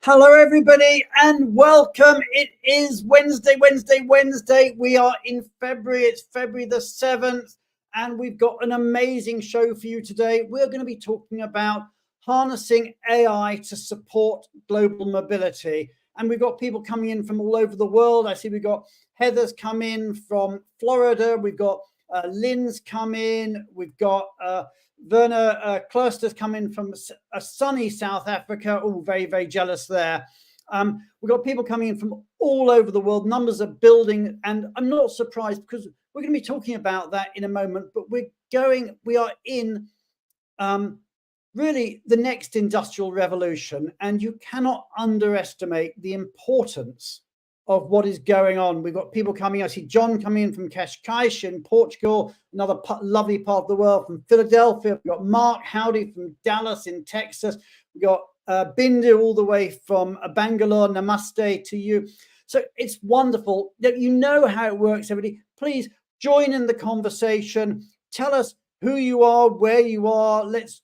Hello, everybody, and welcome. It is Wednesday. We are in February. It's February the 7th, and we've got an amazing show for you today. We're going to be talking about harnessing AI to support global mobility. And we've got people coming in from all over the world. I see we've got Heather's come in from Florida. We've got Lynn's come in. We've got Werner Cluster's coming from a sunny South Africa. Oh, very, very jealous there. We've got people coming in from all over the world. Numbers are building, and I'm not surprised because we're going to be talking about that in a moment. But we are in really the next industrial revolution, and you cannot underestimate the importance of what is going on. We've got people coming. I see John coming in from Cascais in Portugal, another lovely part of the world, from Philadelphia. We've got Mark Howdy from Dallas in Texas. We've got Bindu all the way from Bangalore. Namaste to you. So it's wonderful that you know how it works, everybody. Please join in the conversation. Tell us who you are, where you are. Let's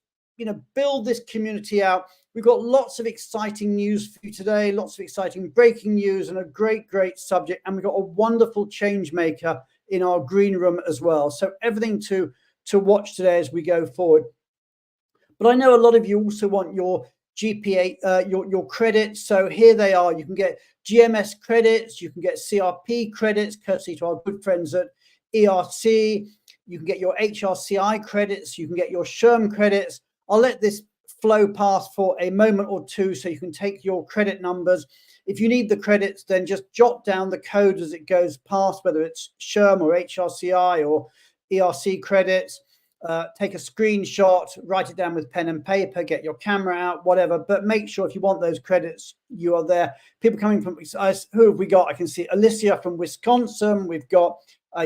build this community out. We've got lots of exciting news for you today, lots of exciting breaking news, and a great subject. And we've got a wonderful change maker in our green room as well. So everything to watch today as we go forward. But I know a lot of you also want your GPA, your credits. So here they are. You can get GMS credits. You can get CRP credits, courtesy to our good friends at ERC. You can get your HRCI credits. You can get your SHRM credits. I'll let this flow past for a moment or two so you can take your credit numbers. If you need the credits, then just jot down the code as it goes past, whether it's SHRM or HRCI or ERC credits. Take a screenshot, write it down with pen and paper, get your camera out, whatever. But make sure if you want those credits, you are there. People coming from, who have we got? I can see Alicia from Wisconsin. We've got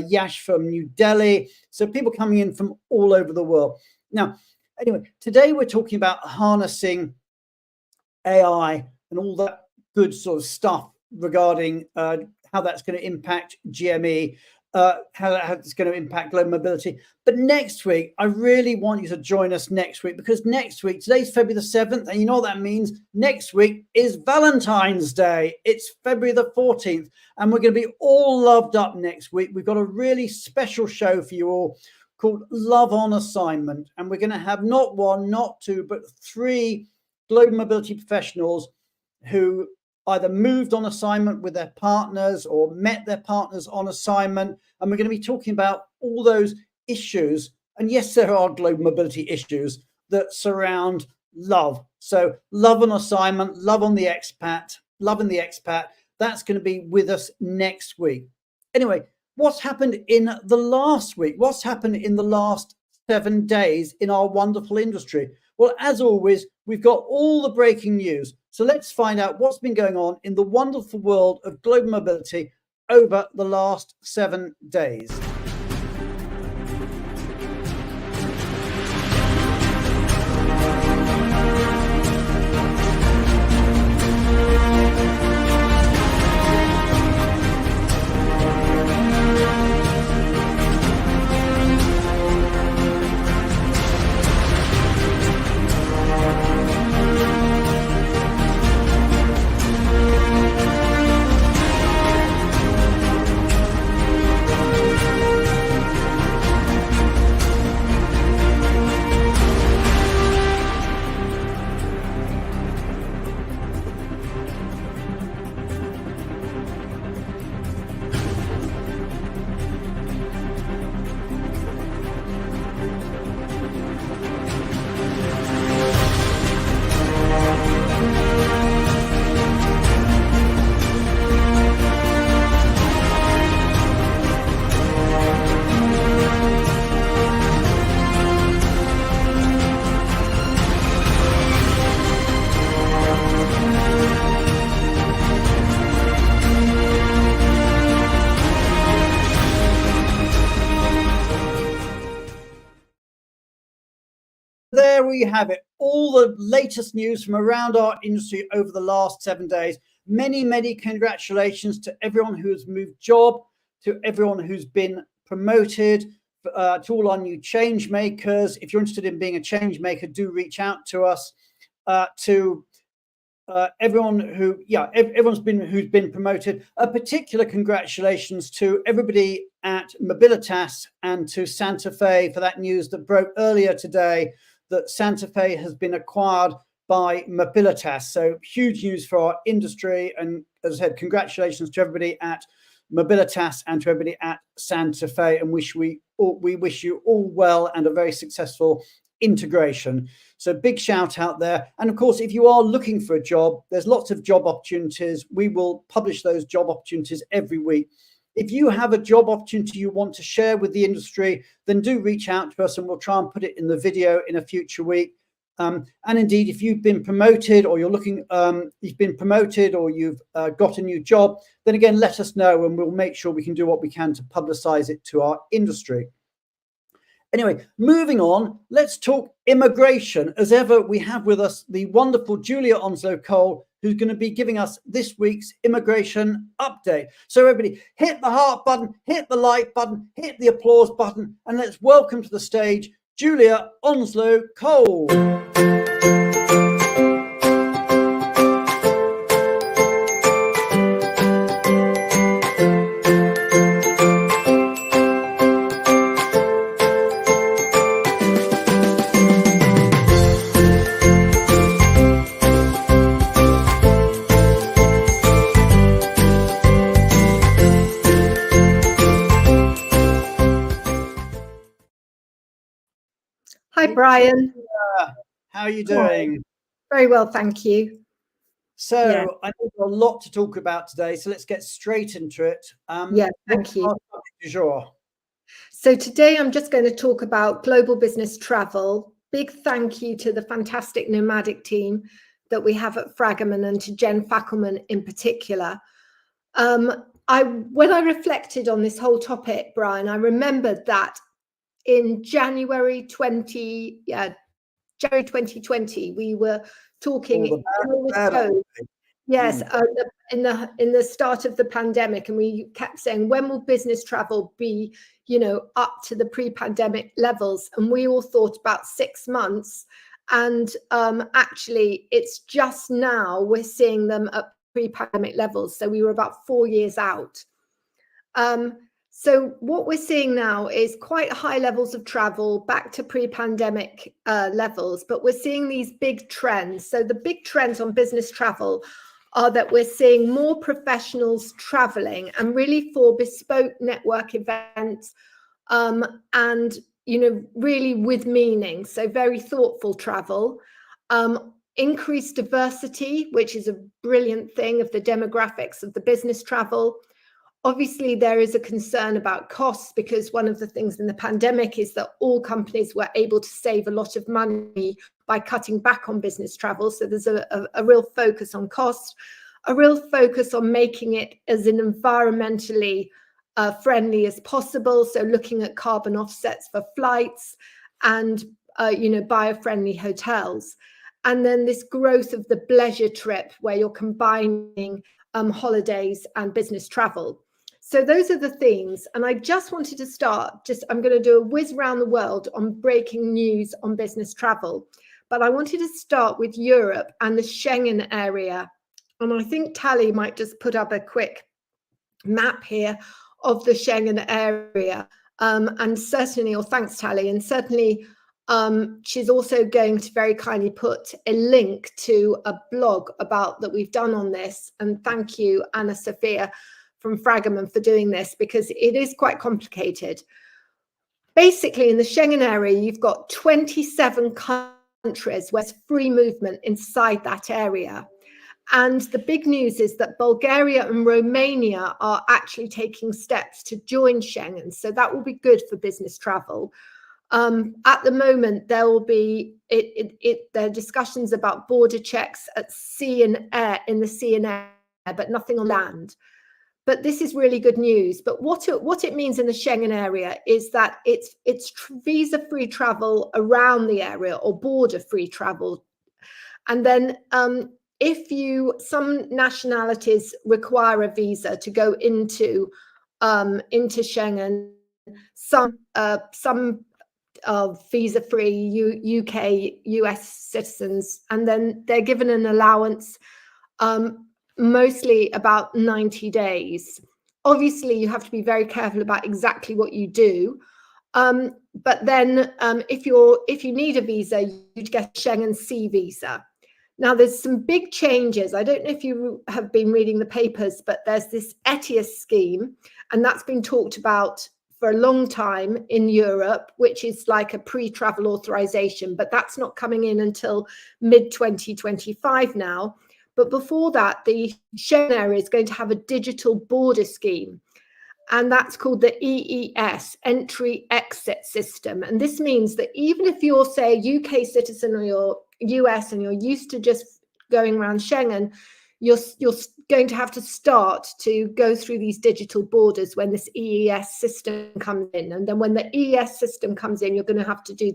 Yash from New Delhi. So people coming in from all over the world. Now, anyway, today we're talking about harnessing AI and all that good sort of stuff regarding how that's going to impact GME, how it's going to impact global mobility. But next week, I really want you to join us next week, because next week, today's February the 7th, and you know what that means. Next week is Valentine's Day. It's February the 14th, and we're going to be all loved up next week. We've got a really special show for you all called Love on Assignment. And we're going to have not one, not two, but 3 global mobility professionals who either moved on assignment with their partners or met their partners on assignment. And we're going to be talking about all those issues. And yes, there are global mobility issues that surround love. So love on assignment, love on the expat, love in the expat. That's going to be with us next week. Anyway, what's happened in the last week? What's happened in the last 7 days in our wonderful industry? Well, as always, we've got all the breaking news. So let's find out what's been going on in the wonderful world of global mobility over the last 7 days. There we have it, all the latest news from around our industry over the last 7 days. Many congratulations to everyone who has moved job, to everyone who's been promoted, to all our new change makers. If you're interested in being a change maker, do reach out to us. To everyone everyone's who's been promoted. A particular congratulations to everybody at Mobilitas and to Santa Fe for that news that broke earlier today, that Santa Fe has been acquired by Mobilitas. So huge news for our industry. And as I said, congratulations to everybody at Mobilitas and to everybody at Santa Fe, and we wish you all well and a very successful integration. So big shout out there. And of course, if you are looking for a job, there's lots of job opportunities. We will publish those job opportunities every week. If you have a job opportunity you want to share with the industry, then do reach out to us and we'll try and put it in the video in a future week. And indeed, if you've been promoted or you're looking, you've been promoted or you've got a new job, then again, let us know and we'll make sure we can do what we can to publicize it to our industry. Anyway, moving on, let's talk immigration. As ever, we have with us the wonderful Julia Onslow-Cole, who's going to be giving us this week's immigration update. So everybody, hit the heart button, hit the like button, hit the applause button, and let's welcome to the stage Julia Onslow-Cole. Hi, Brian. How are you doing? Very well, thank you. So I think there's a lot to talk about today, so let's get straight into it. Thank you. Sure. So today I'm just going to talk about global business travel. Big thank you to the fantastic nomadic team that we have at Fragaman and to Jen Fackelman in particular. When I reflected on this whole topic, Brian, I remembered that in January 2020, we were talking in the start of the pandemic, and we kept saying, when will business travel be, up to the pre-pandemic levels? And we all thought about 6 months, and actually it's just now we're seeing them at pre-pandemic levels. So we were about 4 years out. So what we're seeing now is quite high levels of travel back to pre-pandemic levels, but we're seeing these big trends. So the big trends on business travel are that we're seeing more professionals traveling, and really for bespoke network events, and really with meaning. So very thoughtful travel, increased diversity, which is a brilliant thing of the demographics of the business travel. Obviously, there is a concern about costs, because one of the things in the pandemic is that all companies were able to save a lot of money by cutting back on business travel. So there's a real focus on cost, a real focus on making it as an environmentally friendly as possible. So looking at carbon offsets for flights and, bio-friendly hotels. And then this growth of the pleasure trip, where you're combining holidays and business travel. So those are the themes. And I just wanted to start, I'm going to do a whiz around the world on breaking news on business travel. But I wanted to start with Europe and the Schengen area. And I think Taly might just put up a quick map here of the Schengen area. And certainly, or thanks, Taly, and certainly she's also going to very kindly put a link to a blog that we've done on this. And thank you, Anna Sophia from Fragaman, for doing this, because it is quite complicated. Basically, in the Schengen area, you've got 27 countries where there's free movement inside that area. And the big news is that Bulgaria and Romania are actually taking steps to join Schengen. So that will be good for business travel. At the moment, there will be there are discussions about border checks at sea and air, in the sea and air, but nothing on land. But this is really good news. But what it means in the Schengen area is that it's visa-free travel around the area, or border-free travel. And then some nationalities require a visa to go into Schengen. Some visa-free UK, US citizens, and then they're given an allowance mostly about 90 days. Obviously, you have to be very careful about exactly what you do. But then if you need a visa, you'd get a Schengen C visa. Now, there's some big changes. I don't know if you have been reading the papers, but there's this ETIAS scheme, and that's been talked about for a long time in Europe, which is like a pre-travel authorization, but that's not coming in until mid-2025 now. But before that, the Schengen area is going to have a digital border scheme, and that's called the EES, Entry Exit System. And this means that even if you're, say, a UK citizen or you're US and you're used to just going around Schengen, you're going to have to start to go through these digital borders when this EES system comes in. And then when the EES system comes in, you're going to have to do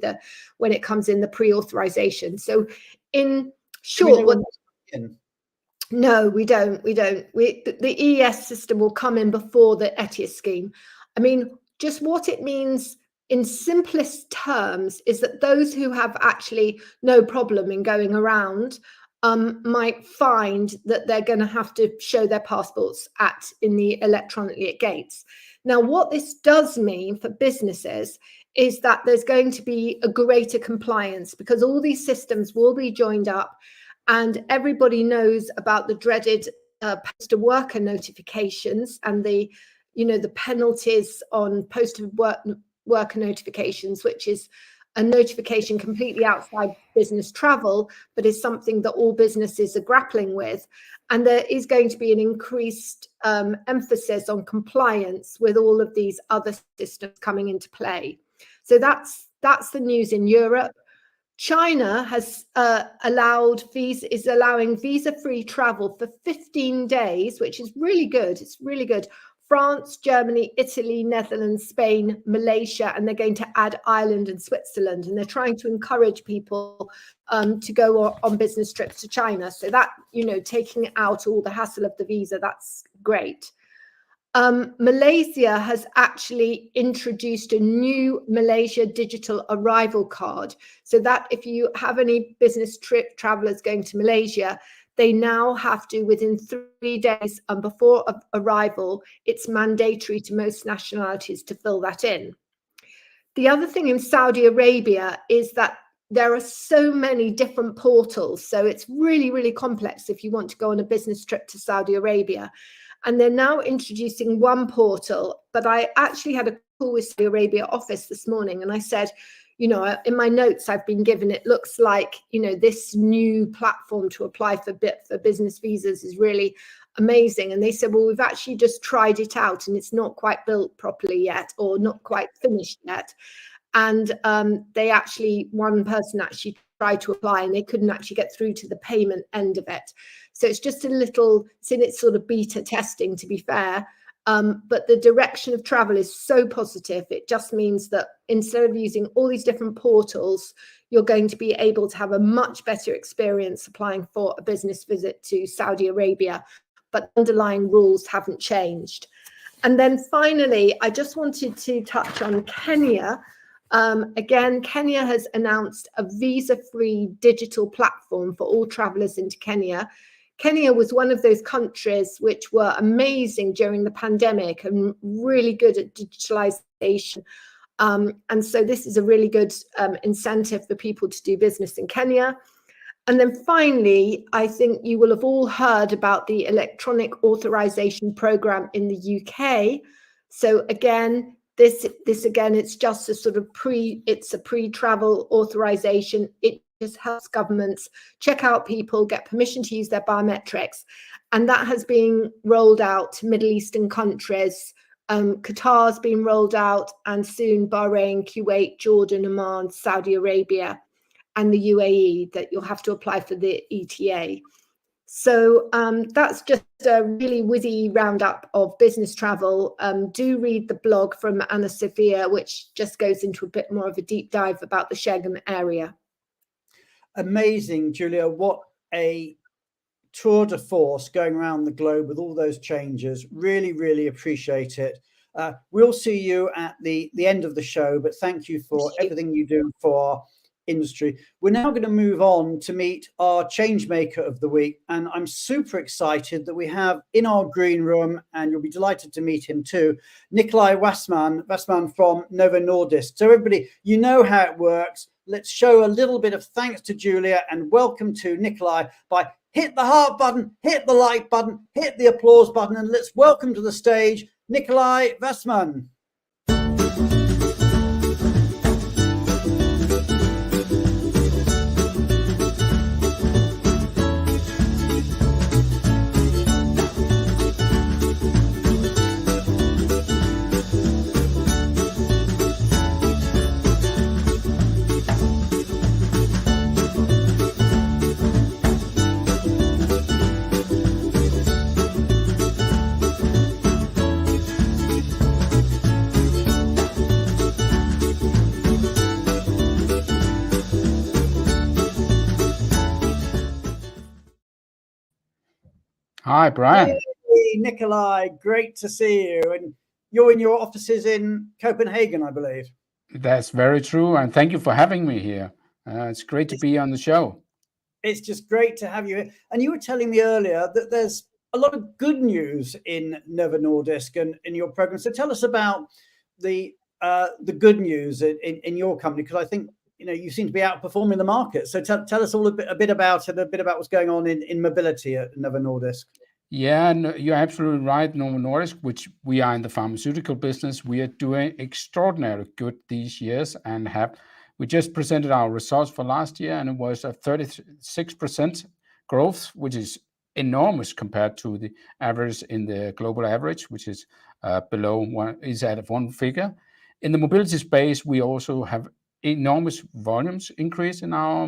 when it comes in, the pre-authorization. So in short, no, we don't. The EES system will come in before the ETIAS scheme. I mean, just what it means in simplest terms is that those who have actually no problem in going around might find that they're going to have to show their passports in the electronically at gates. Now, what this does mean for businesses is that there's going to be a greater compliance, because all these systems will be joined up. And everybody knows about the dreaded postal worker notifications and the penalties on postal worker notifications, which is a notification completely outside business travel, but is something that all businesses are grappling with. And there is going to be an increased emphasis on compliance with all of these other systems coming into play. So that's the news in Europe. China has is allowing visa-free travel for 15 days, which is really good. It's really good. France, Germany, Italy, Netherlands, Spain, Malaysia, and they're going to add Ireland and Switzerland. And they're trying to encourage people to go on business trips to China. So that, taking out all the hassle of the visa, that's great. Malaysia has actually introduced a new Malaysia digital arrival card, so that if you have any business travelers going to Malaysia, they now have to, within 3 days before arrival, it's mandatory to most nationalities to fill that in. The other thing in Saudi Arabia is that there are so many different portals, so it's really, really complex if you want to go on a business trip to Saudi Arabia. And they're now introducing one portal. But I actually had a call with the Arabia office this morning, and I said, in my notes I've been given, it looks like, this new platform to apply for business visas is really amazing. And they said, well, we've actually just tried it out and it's not quite built properly yet, or not quite finished yet. And one person actually tried to apply and they couldn't actually get through to the payment end of it. So it's just it's in its sort of beta testing, to be fair. But the direction of travel is so positive. It just means that instead of using all these different portals, you're going to be able to have a much better experience applying for a business visit to Saudi Arabia. But underlying rules haven't changed. And then finally, I just wanted to touch on Kenya. Again, Kenya has announced a visa-free digital platform for all travelers into Kenya. Kenya was one of those countries which were amazing during the pandemic and really good at digitalization. And so this is a really good incentive for people to do business in Kenya. And then finally, I think you will have all heard about the electronic authorization program in the UK. So again, this again, it's just a sort of pre-travel authorization. It just helps governments check out people, get permission to use their biometrics. And that has been rolled out to Middle Eastern countries. Qatar's been rolled out, and soon Bahrain, Kuwait, Jordan, Oman, Saudi Arabia, and the UAE, that you'll have to apply for the ETA. So that's just a really whizzy roundup of business travel. Do read the blog from Anna Sophia, which just goes into a bit more of a deep dive about the Schengen area. Amazing, Julia. What a tour de force going around the globe with all those changes. Really, really appreciate it. We'll see you at the end of the show, but thank you for everything you do for industry. We're now going to move on to meet our change maker of the week. And I'm super excited that we have in our green room, and you'll be delighted to meet him too, Nikolai Wassman from Novo Nordisk. So everybody, you know how it works. Let's show a little bit of thanks to Julia and welcome to Nikolai by hit the heart button, hit the like button, hit the applause button, and let's welcome to the stage Nikolai Wassman. Hi, Brian. Hey, Nikolai, great to see you. And you're in your offices in Copenhagen, I believe. That's very true. And thank you for having me here. It's great to be on the show. It's just great to have you here. And you were telling me earlier that there's a lot of good news in Novo Nordisk and in your program. So tell us about the good news in your company, because I think you seem to be outperforming the market. So tell us all a bit about it, a bit about what's going on in mobility at Novo Nordisk. Yeah, no, you're absolutely right. Novo Nordisk, which we are in the pharmaceutical business, we are doing extraordinarily good these years, and we just presented our results for last year, and it was a 36% growth, which is enormous compared to the average in the global average, which is below one, is at one figure. In the mobility space, we also have enormous volumes increase in our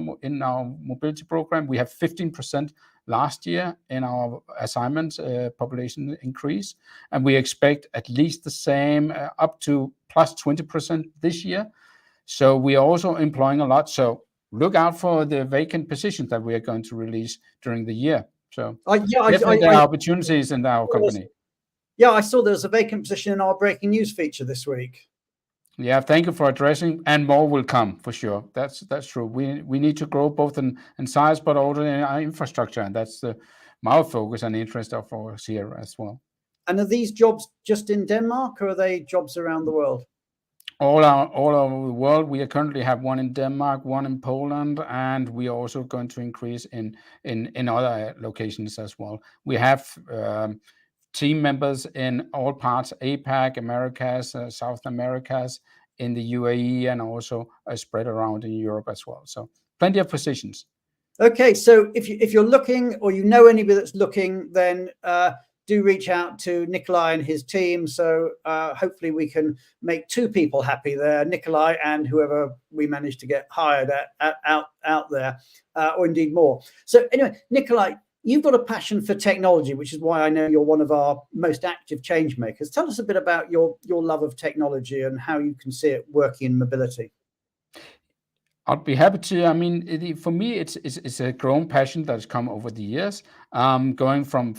mobility program. We have 15% last year in our assignment population increase, and we expect at least the same up to plus 20% this year. So we are also employing a lot. So look out for the vacant positions that we are going to release during the year. So definitely there are opportunities in our company. Yeah, I saw there's a vacant position in our breaking news feature this week. Yeah, thank you for addressing, and more will come for sure. That's true. We need to grow both in size, but also in our infrastructure, and that's my focus and interest of us here as well. And are these jobs just in Denmark, or are they jobs around the world? All over the world. We currently have one in Denmark, one in Poland, and we are also going to increase in other locations as well. We have team members in all parts, APAC, Americas, South Americas, in the UAE, and also spread around in Europe as well. So plenty of positions. Okay, so if you're looking, or anybody that's looking, then do reach out to Nikolai and his team. So hopefully we can make two people happy there, Nikolai and whoever we manage to get hired out there, or indeed more. So anyway, Nikolai, you've got a passion for technology, which is why I know you're one of our most active change makers. Tell us a bit about your love of technology and how you can see it working in mobility. I'd be happy to. I mean, for me, it's a growing passion that has come over the years, going from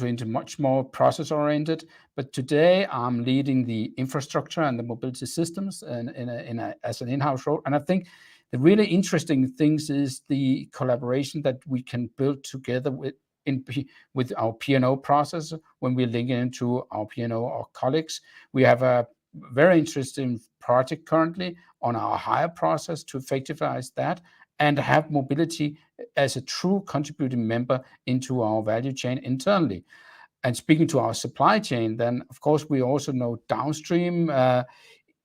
into much more process oriented. But today, I'm leading the infrastructure and the mobility systems as an in-house role. And I think the really interesting things is the collaboration that we can build together with our P&O process when we're linking into our P&O or colleagues. We have a very interesting project currently on our hire process to effectivize that and have mobility as a true contributing member into our value chain internally. And speaking to our supply chain, then of course we also know downstream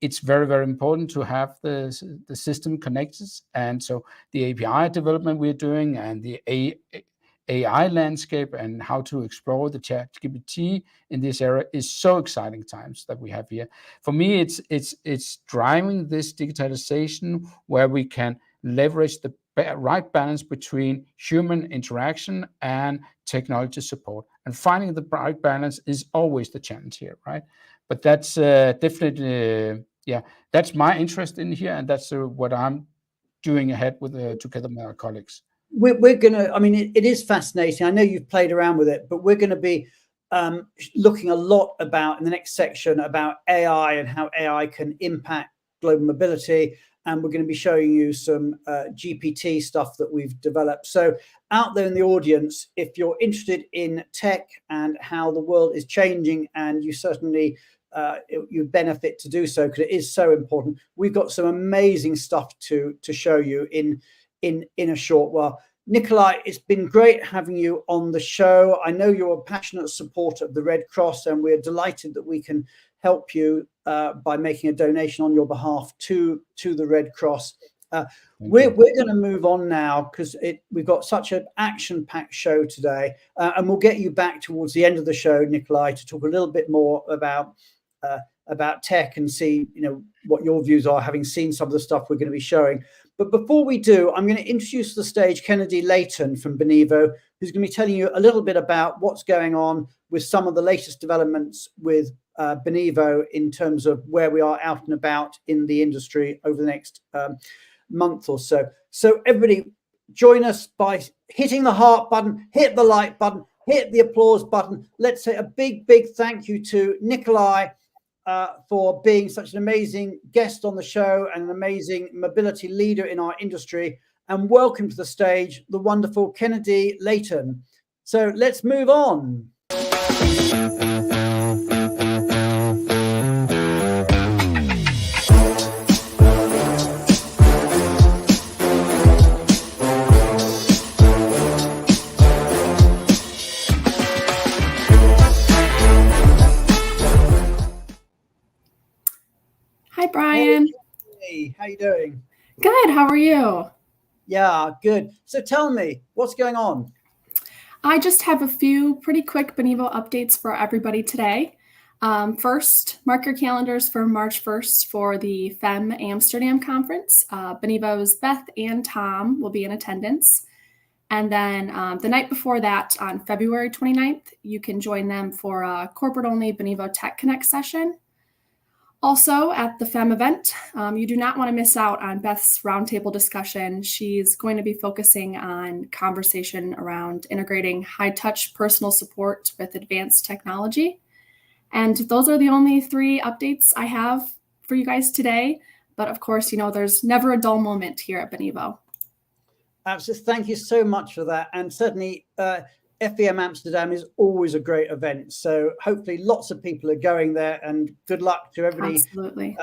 it's very, very important to have the system connected. And so the API development we're doing and the AI landscape and how to explore the ChatGPT in this area is so exciting times that we have here. For me, it's driving this digitalization where we can leverage the right balance between human interaction and technology support. And finding the right balance is always the challenge here, right? But that's definitely, that's my interest in here, and that's what I'm doing ahead with together with my colleagues. We're going to, I mean, it is fascinating. I know you've played around with it, but we're going to be looking a lot about in the next section about AI and how AI can impact global mobility. and we're going to be showing you some GPT stuff that we've developed. So out there in the audience, if you're interested in tech and how the world is changing, and you certainly you benefit to do so because it is so important, we've got some amazing stuff to show you in a short while. Nikolai, it's been great having you on the show. I know you're a passionate supporter of the Red Cross, and we're delighted that we can help you by making a donation on your behalf to the Red Cross. We're going to move on now because we've got such an action-packed show today, and we'll get you back towards the end of the show, Nikolai, to talk a little bit more about tech and see what your views are, having seen some of the stuff we're going to be showing. But before we do, I'm going to introduce to the stage Kennedy Layton from Benivo, who's going to be telling you a little bit about what's going on with some of the latest developments with Benivo in terms of where we are out and about in the industry over the next month or so. So everybody join us by hitting the heart button, hit the like button, hit the applause button. Let's say a big, big thank you to Nikolai for being such an amazing guest on the show and an amazing mobility leader in our industry. And welcome to the stage, the wonderful Kennedy Layton. So let's move on. Hi, Brian. Hey, how you doing? Good. How are you? Yeah, good. So tell me, what's going on? I just have a few pretty quick Benivo updates for everybody today. First, mark your calendars for March 1st for the FEM Amsterdam conference. Benivo's Beth and Tom will be in attendance. And then the night before that, on February 29th, you can join them for a corporate-only Benivo Tech Connect session. Also, at the FEM event, you do not want to miss out on Beth's roundtable discussion. She's going to be focusing on conversation around integrating high-touch personal support with advanced technology. And those are the only 3 updates I have for you guys today. But of course, there's never a dull moment here at Benivo. Absolutely. Thank you so much for that. And certainly, FEM Amsterdam is always a great event. So hopefully lots of people are going there, and good luck to everybody. Absolutely.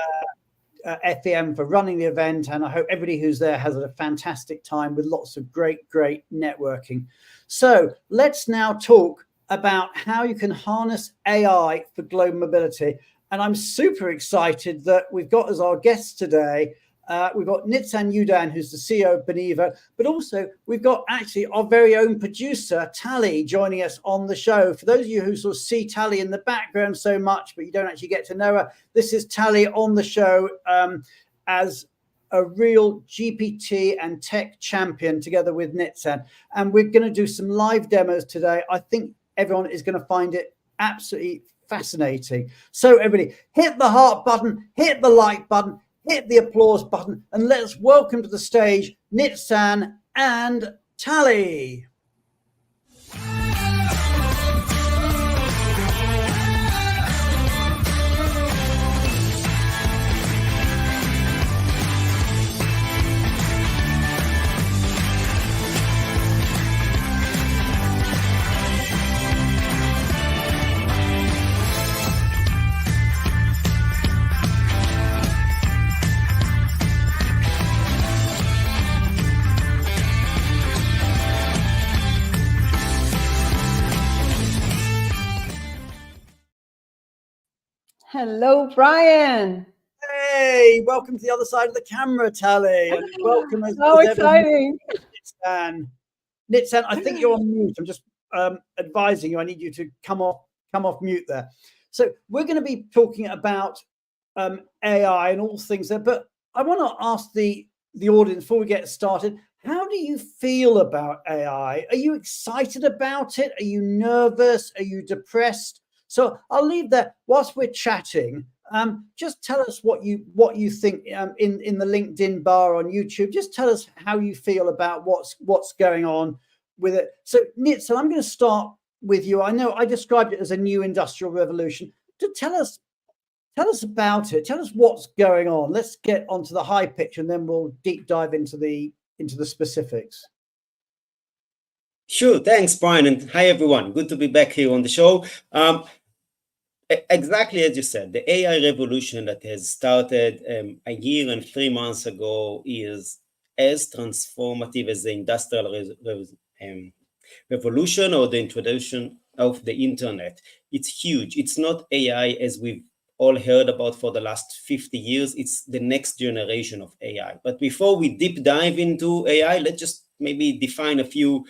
FEM for running the event. And I hope everybody who's there has a fantastic time with lots of great networking. So let's now talk about how you can harness AI for global mobility. And I'm super excited that we've got as our guests today, we've got Nitzan Yudan, who's the CEO of Benivo, but also we've got actually our very own producer, Taly, joining us on the show. For those of you who sort of see Taly in the background so much, but you don't actually get to know her, this is Taly on the show as a real GPT and tech champion together with Nitzan. And we're going to do some live demos today. I think everyone is going to find it absolutely fascinating. So everybody, hit the heart button, hit the like button, hit the applause button, and let's welcome to the stage Nitzan and Taly. Hello, Brian. Hey, welcome to the other side of the camera, Taly. And welcome as So exciting. Nitzan. Nitzan, I think you're on mute. I'm just advising you. I need you to come off mute there. So we're going to be talking about AI and all things there. But I want to ask the audience before we get started, how do you feel about AI? Are you excited about it? Are you nervous? Are you depressed? So I'll leave that whilst we're chatting. Just tell us what you think in the LinkedIn bar on YouTube. Just tell us how you feel about what's going on with it. So Nitzan, I'm going to start with you. I know I described it as a new industrial revolution. To tell us Tell us about it. Tell us what's going on. Let's get onto the high picture, and then we'll deep dive into the specifics. Sure. Thanks, Brian. And hi, everyone. Good to be back here on the show. Exactly as you said, the AI revolution that has started a year and 3 months ago is as transformative as the industrial revolution or the introduction of the internet. It's huge. It's not AI as we've all heard about for the last 50 years. It's the next generation of AI. But before we deep dive into AI, let's just maybe define a few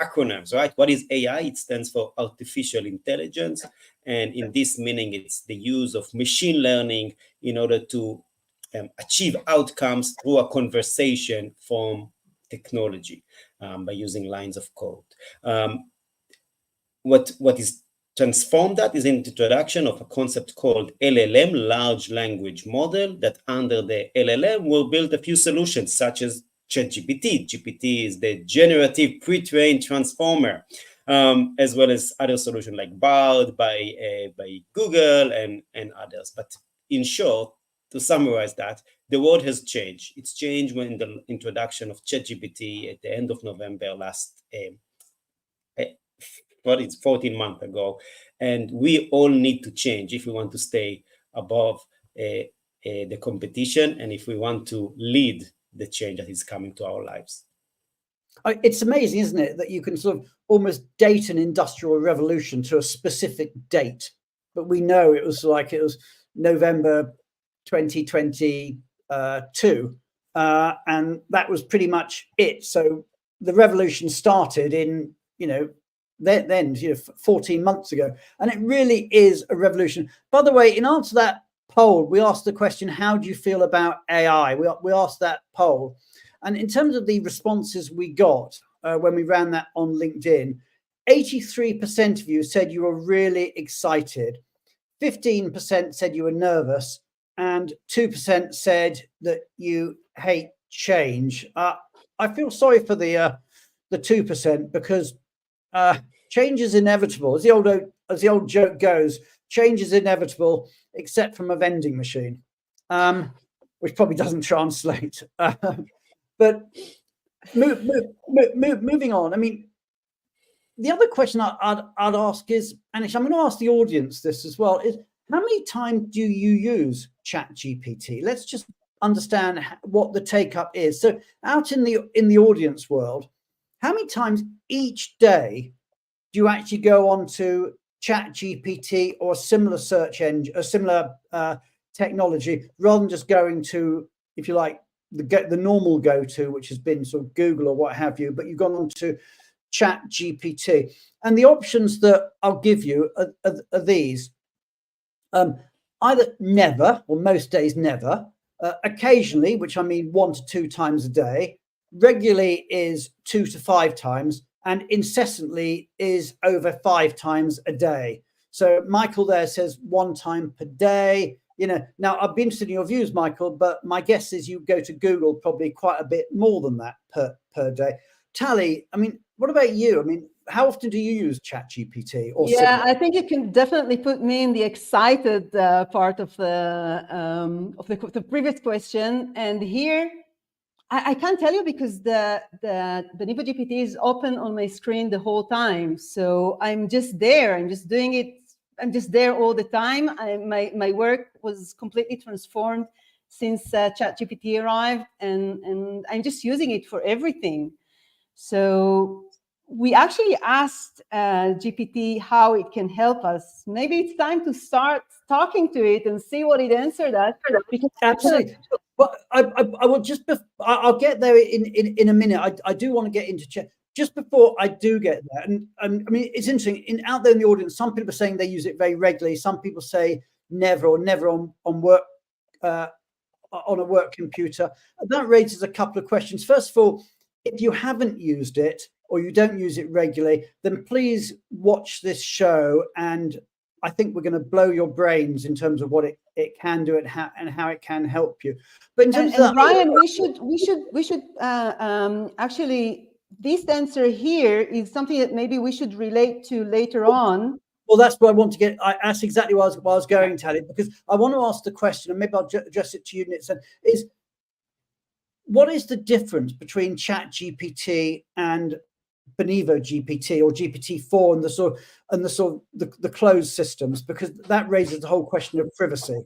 acronyms, right? What is AI? It stands for artificial intelligence. And in this meaning, it's the use of machine learning in order to achieve outcomes through a conversation from technology by using lines of code. What is transformed that is an introduction of a concept called LLM, large language model, that under the LLM will build a few solutions such as ChatGPT. GPT is the generative pre-trained transformer, as well as other solutions like Bard by Google and others. But in short, to summarize that, the world has changed. It's changed when the introduction of ChatGPT at the end of November last, 14 months ago. And we all need to change if we want to stay above the competition and if we want to lead the change that is coming to our lives. It's amazing, isn't it, that you can sort of almost date an industrial revolution to a specific date. But we know it was November 2022, and that was pretty much it. So the revolution started in, then 14 months ago, and it really is a revolution. By the way, in answer to that poll, we asked the question, how do you feel about AI? We asked that poll, and in terms of the responses we got when we ran that on LinkedIn, 83% of you said you were really excited, 15% said you were nervous, and 2% said that you hate change. I feel sorry for the 2% because change is inevitable. As the old joke goes, change is inevitable, except from a vending machine, which probably doesn't translate. But moving on. I mean, the other question I'd ask is, and I'm going to ask the audience this as well, is how many times do you use ChatGPT? Let's just understand what the take-up is. So out in the audience world, how many times each day do you actually go on to ChatGPT or a similar search engine, a similar technology, rather than just going to, if you like, the normal go-to, which has been sort of Google or what have you, but you've gone on to ChatGPT? And the options that I'll give you are these. Either never, or most days never, occasionally, which I mean 1 to 2 times a day, regularly is 2 to 5 times, and incessantly is over 5 times a day. So Michael there says 1 time per day. Now I'd be interested in your views, Michael, but my guess is you go to Google probably quite a bit more than that per day. Taly, I mean, what about you? I mean, how often do you use ChatGPT? Yeah, I think you can definitely put me in the excited part of the previous question. And here, I can't tell you because the BenivoGPT is open on my screen the whole time. So I'm just there. I'm just doing it. I'm just there all the time. My work was completely transformed since ChatGPT arrived, and I'm just using it for everything. So we actually asked GPT how it can help us. Maybe it's time to start talking to it and see what it answered us. Because absolutely. Well, I will just. I'll get there in a minute. I do want to get into chat. Just before I do get there, and I mean, it's interesting. Out there in the audience, some people are saying they use it very regularly. Some people say never, or never on work on a work computer. That raises a couple of questions. First of all, if you haven't used it or you don't use it regularly, then please watch this show, and I think we're going to blow your brains in terms of what it can do and how it can help you. But in terms of Brian, we should actually, this answer here is something that maybe we should relate to later on. Well, that's what I want to get. That's exactly where I was going, Taly, because I want to ask the question, and maybe I'll address it to you, Nitzan, is what is the difference between ChatGPT and BenivoGPT or GPT-4 and the closed systems? Because that raises the whole question of privacy.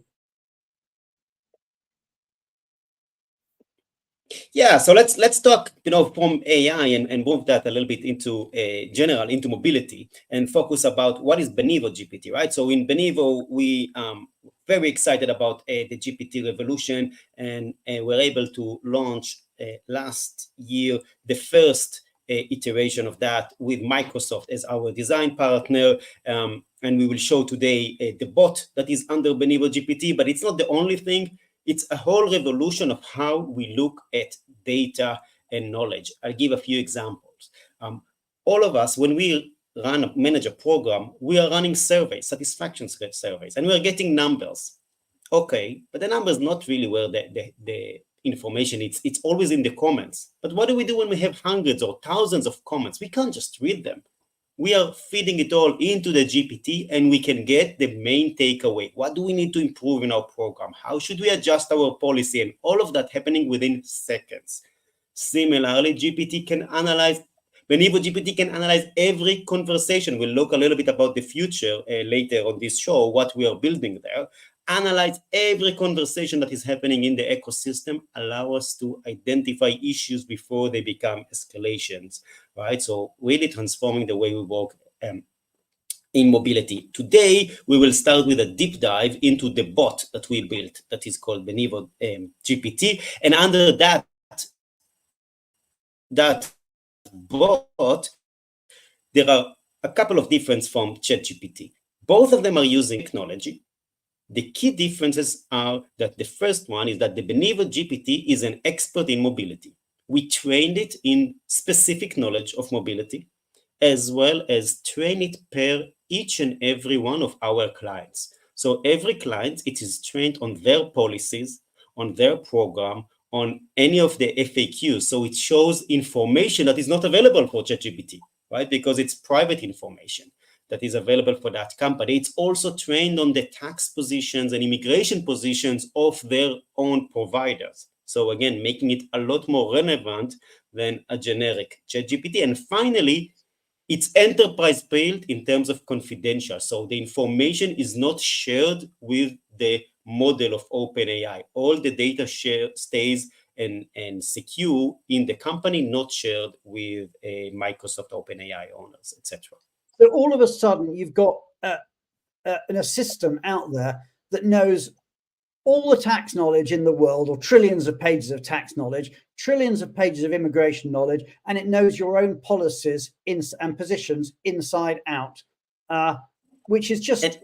Yeah, so let's talk, from AI and move that a little bit into general, into mobility, and focus about what is BenivoGPT, right? So in Benivo, we very excited about the GPT revolution, and we're able to launch last year the first iteration of that with Microsoft as our design partner, and we will show today the bot that is under BenivoGPT, but it's not the only thing. It's a whole revolution of how we look at data and knowledge. I'll give a few examples. All of us, when we manage a program, we are running surveys, satisfaction surveys, and we're getting numbers. Okay, but the number is not really where the information is. It's always in the comments. But what do we do when we have hundreds or thousands of comments? We can't just read them. We are feeding it all into the GPT, and we can get the main takeaway. What do we need to improve in our program? How should we adjust our policy? And all of that happening within seconds. Similarly, BenivoGPT can analyze every conversation. We'll look a little bit about the future later on this show, what we are building there. Analyze every conversation that is happening in the ecosystem, allow us to identify issues before they become escalations, right? So really transforming the way we work in mobility. Today, we will start with a deep dive into the bot that we built that is called BenivoGPT. And under that bot, there are a couple of differences from ChatGPT. Both of them are using technology. The key differences are that the first one is that the BenivoGPT is an expert in mobility. We trained it in specific knowledge of mobility, as well as train it per each and every one of our clients. So every client, it is trained on their policies, on their program, on any of the FAQs. So it shows information that is not available for ChatGPT, right? Because it's private information that is available for that company. It's also trained on the tax positions and immigration positions of their own providers. So again, making it a lot more relevant than a generic ChatGPT. And finally, it's enterprise built in terms of confidential. So the information is not shared with the model of OpenAI. All the data stays and secure in the company, not shared with Microsoft, OpenAI owners, etc. So all of a sudden, you've got an assistant out there that knows all the tax knowledge in the world, or trillions of pages of tax knowledge, trillions of pages of immigration knowledge, and it knows your own policies and positions inside out, which is just,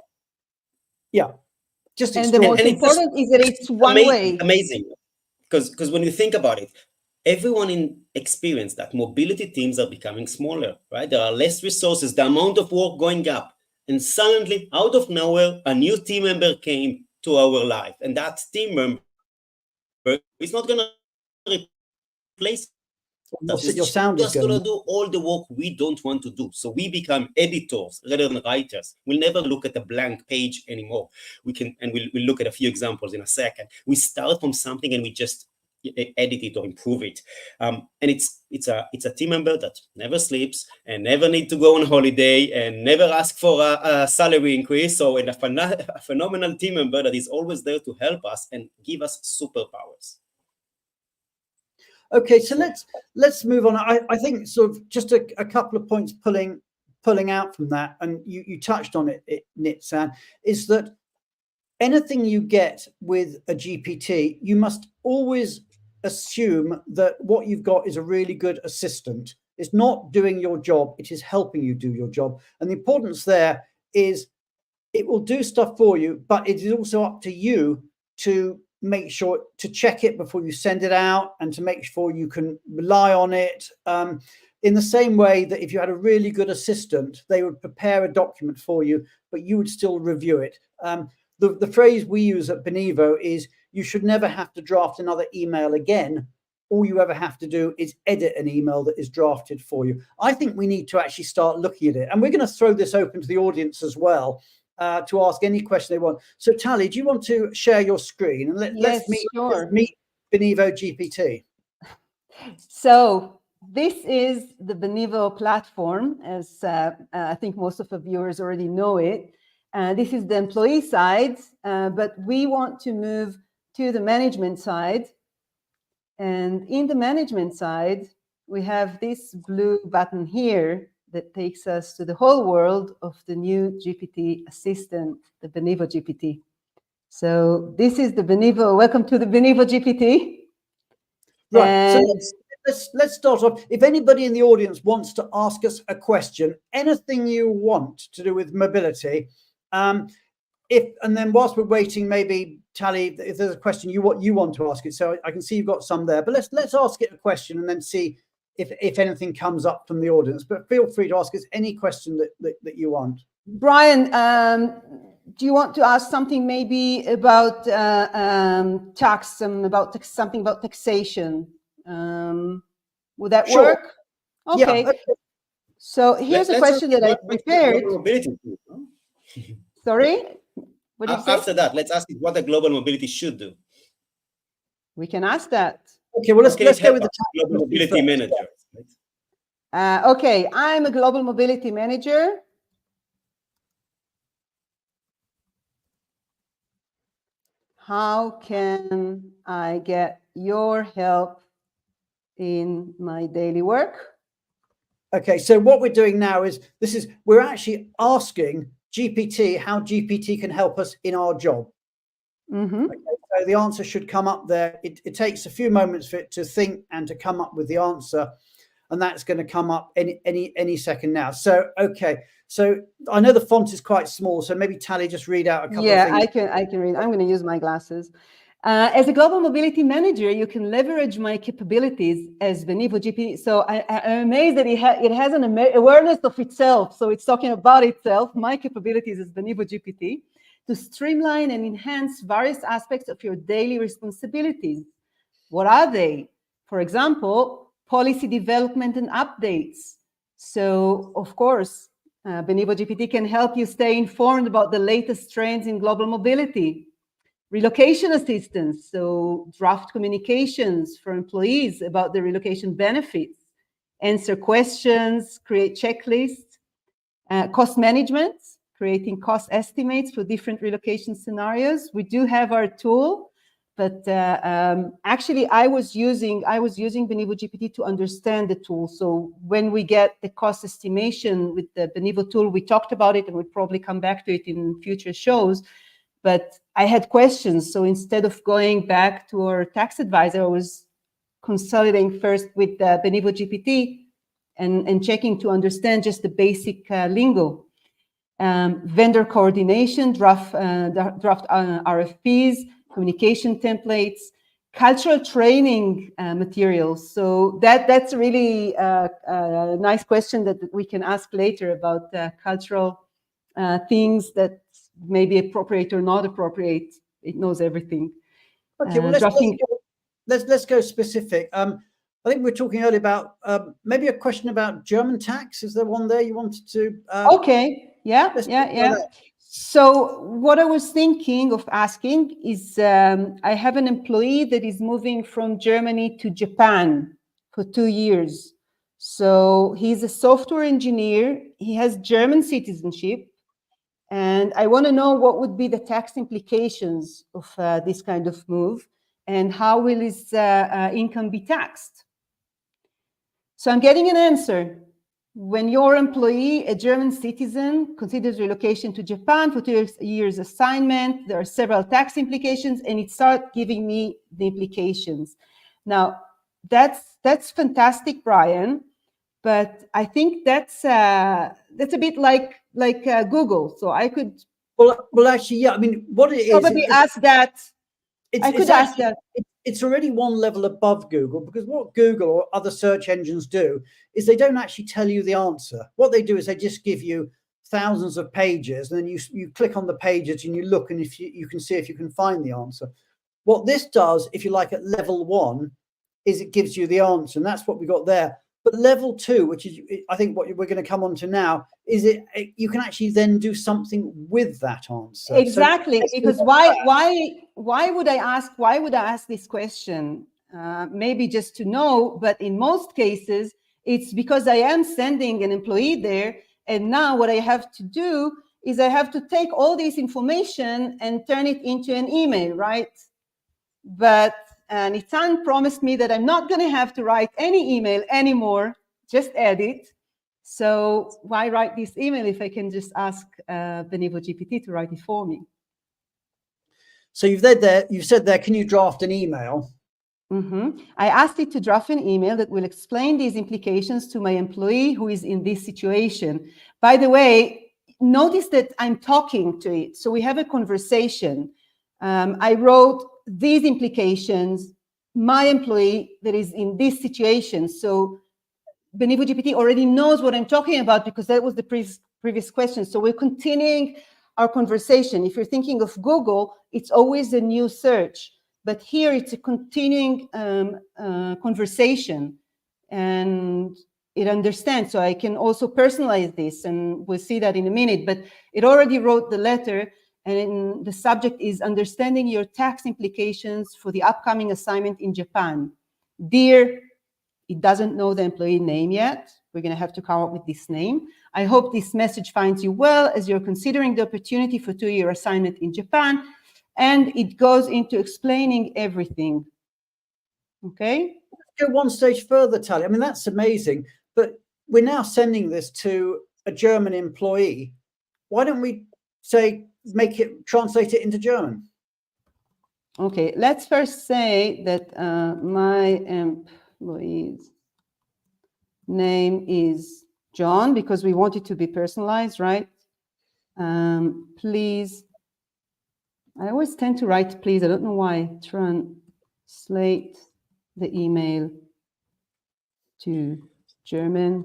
just and the most important is that it's one way. Amazing, because when you think about it, everyone in experience that mobility teams are becoming smaller, right? There are less resources, the amount of work going up, and suddenly, out of nowhere, a new team member came to our life, and that team member is not going to replace us. Your sound is just going to do all the work we don't want to do. So we become editors rather than writers. We'll never look at a blank page anymore. We'll look at a few examples in a second. We start from something and we just edit it or improve it, and it's a team member that never sleeps and never need to go on holiday and never ask for a salary increase. So a phenomenal team member that is always there to help us and give us superpowers. Okay, so let's move on. I think sort of just a couple of points pulling out from that, and you touched on it, Nitzan, is that anything you get with a GPT, you must always assume that what you've got is a really good assistant. It's not doing your job, it is helping you do your job. And the importance there is it will do stuff for you, but it is also up to you to make sure to check it before you send it out and to make sure you can rely on it. In the same way that if you had a really good assistant, they would prepare a document for you, but you would still review it. The phrase we use at Benivo is you should never have to draft another email again all you ever have to do is edit an email that is drafted for you. I think we need to actually start looking at it. And we're going to throw this open to the audience as well, to ask any question they want. So Taly, do you want to share your screen? And let's meet BenivoGPT. So this is the Benivo platform, as I think most of the viewers already know it. This is the employee side, but we want to move to the management side. And in the management side, we have this blue button here that takes us to the whole world of the new GPT assistant, the BenivoGPT. So this is the Benivo. Welcome to the BenivoGPT. Right. And so let's start off. If anybody in the audience wants to ask us a question, anything you want to do with mobility, and then whilst we're waiting, maybe Taly, if there's a question you want to ask it, so I can see you've got some there. But let's ask it a question and then see if anything comes up from the audience. But feel free to ask us any question that you want. Brian, do you want to ask something maybe about tax, something about taxation? Would that work? Okay. Yeah. So here's a question that I prepared. Sorry? What did you say? After that, let's ask it what the global mobility should do. We can ask that. Okay, well, let's go with the global mobility manager. Okay, I'm a global mobility manager. How can I get your help in my daily work? Okay, so what we're doing now is we're actually asking GPT how GPT can help us in our job. Mm-hmm. Okay, so the answer should come up there. It takes a few moments for it to think and to come up with the answer, and that's going to come up any second now. So okay, so I know the font is quite small, so maybe Taly just read out a couple of things. Yeah, I can read. I'm going to use my glasses. As a global mobility manager, you can leverage my capabilities as BenivoGPT. So I'm amazed that it has an awareness of itself. So it's talking about itself, my capabilities as BenivoGPT, to streamline and enhance various aspects of your daily responsibilities. What are they? For example, policy development and updates. So, of course, BenivoGPT can help you stay informed about the latest trends in global mobility. Relocation assistance, so draft communications for employees about the relocation benefits, answer questions, create checklists, cost management, creating cost estimates for different relocation scenarios. We do have our tool, but actually I was using BenivoGPT to understand the tool. So when we get the cost estimation with the Benivo tool, we talked about it and we'll probably come back to it in future shows. But I had questions. So instead of going back to our tax advisor, I was consolidating first with BenivoGPT and checking to understand just the basic lingo. Vendor coordination, draft RFPs, communication templates, cultural training materials. So that's really a nice question that we can ask later about cultural things that may be appropriate or not appropriate. It knows everything. Okay, well, let's go specific. I think we were talking earlier about maybe a question about German tax. Is there one there you wanted to? Okay. Yeah. So what I was thinking of asking is, I have an employee that is moving from Germany to Japan for 2 years. So he's a software engineer. He has German citizenship. And I want to know what would be the tax implications of this kind of move and how will his income be taxed. So I'm getting an answer. When your employee, a German citizen, considers relocation to Japan for 2 years assignment, there are several tax implications, and it starts giving me the implications. Now, that's fantastic, Brian, but I think that's a bit like Google. So I could well actually, yeah. I mean, what it is probably ask that. I could ask that. It's already one level above Google, because what Google or other search engines do is they don't actually tell you the answer. What they do is they just give you thousands of pages, and then you click on the pages and you look, and if you can see if you can find the answer. What this does, if you like, at level 1, is it gives you the answer, and that's what we got there. But level 2, which is I think what we're going to come on to now, is you can actually then do something with that answer. Exactly, so, because why would I ask this question? Maybe just to know, but in most cases, it's because I am sending an employee there, and now what I have to do is I have to take all this information and turn it into an email, right? But Nitzan promised me that I'm not going to have to write any email anymore, just edit. So why write this email if I can just ask BenivoGPT to write it for me? So you've said there, can you draft an email? I asked it to draft an email that will explain these implications to my employee who is in this situation. By the way, notice that I'm talking to it. So we have a conversation. I wrote these implications, my employee that is in this situation. So BenivoGPT already knows what I'm talking about because that was the previous question. So we're continuing our conversation. If you're thinking of Google, it's always a new search. But here it's a continuing conversation, and it understands. So I can also personalize this, and we'll see that in a minute. But it already wrote the letter, and the subject is understanding your tax implications for the upcoming assignment in Japan. Dear, it doesn't know the employee name yet. We're going to have to come up with this name. I hope this message finds you well as you're considering the opportunity for 2-year assignment in Japan. And it goes into explaining everything. Okay? Go one stage further, Taly. I mean, that's amazing. But we're now sending this to a German employee. Why don't we say, translate it into German? Okay, let's first say that my employee's name is John, because we want it to be personalized, right? Please. I always tend to write please. I don't know why. Translate the email to German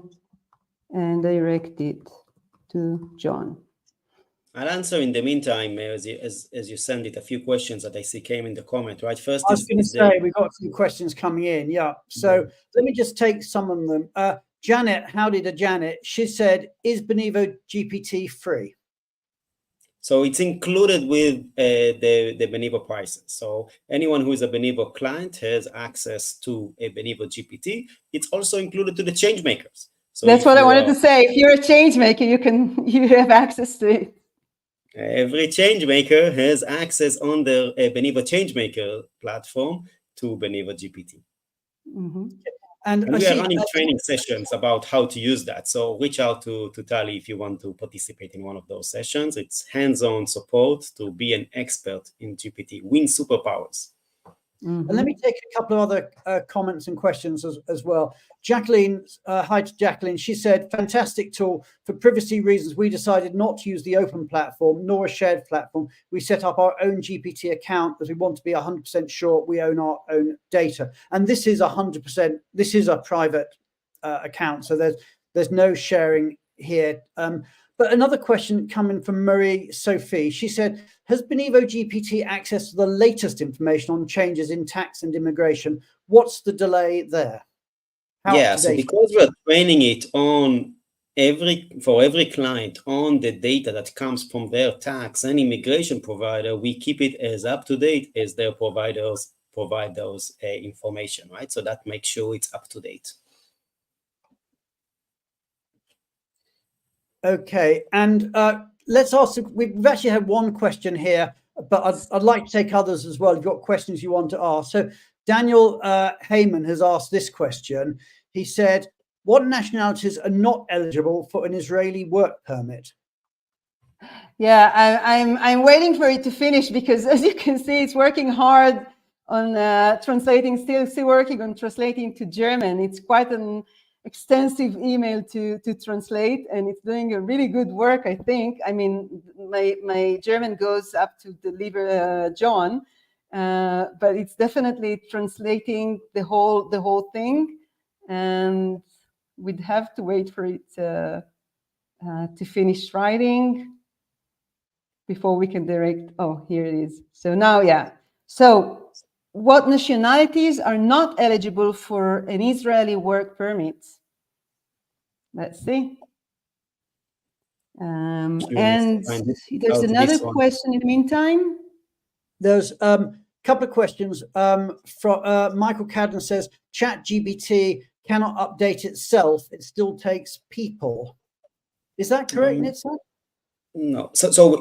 and direct it to John. I'll answer in the meantime as you send it a few questions that I see came in the comment, right? First, I was going to say we've got a few questions coming in. Yeah. So let me just take some of them. Janet, Janet? She said, is BenivoGPT free? So it's included with the Benivo prices. So anyone who is a Benivo client has access to a BenivoGPT. It's also included to the change makers. So that's what I wanted to say. If you're a change maker, you have access to it. Every change maker has access on the Benivo Changemaker platform to BenivoGPT. And we are running training sessions about how to use that. So reach out to Taly if you want to participate in one of those sessions. It's hands-on support to be an expert in GPT, win superpowers. And let me take a couple of other comments and questions as well. Jacqueline, hi to Jacqueline. She said, fantastic tool. For privacy reasons, we decided not to use the open platform nor a shared platform. We set up our own GPT account because we want to be 100% sure we own our own data. And this is 100%, this is a private account. So there's no sharing here. But another question coming from Marie Sophie. She said, has BenivoGPT access to the latest information on changes in tax and immigration? What's the delay there? So because we're training it on for every client on the data that comes from their tax and immigration provider, we keep it as up to date as their providers provide those information, right? So that makes sure it's up to date. Okay, and let's ask, we've actually had one question here, but I'd like to take others as well. If you've got questions you want to ask. So Daniel Heyman has asked this question. He said, what nationalities are not eligible for an Israeli work permit? Yeah, I'm waiting for it to finish because, as you can see, it's working hard on translating, still working on translating to German. It's quite an extensive email to translate, and it's doing a really good work, I think. I mean, my German goes up to deliver John, but it's definitely translating the whole thing, and we'd have to wait for it to finish writing before we can direct. Oh, here it is. So now, yeah. So what nationalities are not eligible for an Israeli work permit? Let's see. And there's another question in the meantime. There's a couple of questions from Michael Cadden says, ChatGPT cannot update itself. It still takes people. Is that correct, Nitzan? No. So